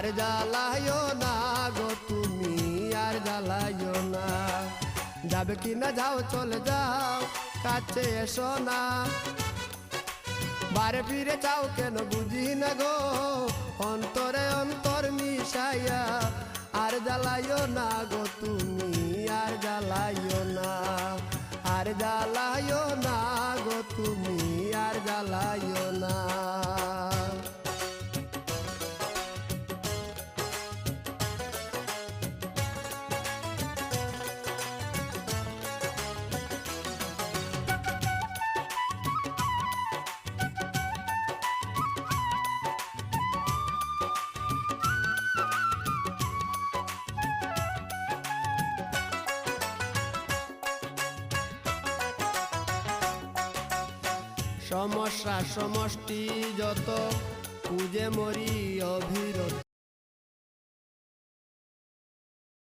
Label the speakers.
Speaker 1: আর জ্বালাইও না গো তুমি, আর জ্বালাইও না। যাবে কি না যাও, চলে যাও, কাছে এসো না। বারে ফিরে যাও কেন বুঝি না গো, অন্তরে অন্তর মিশাইয়া। আর জ্বালাইও না গো তুমি, আর জ্বালাইও না। আর জ্বালাইও না গো তুমি, আর জ্বালাইও না। সমস্যা সমষ্টি যত, খুঁজে মরি অবিরত।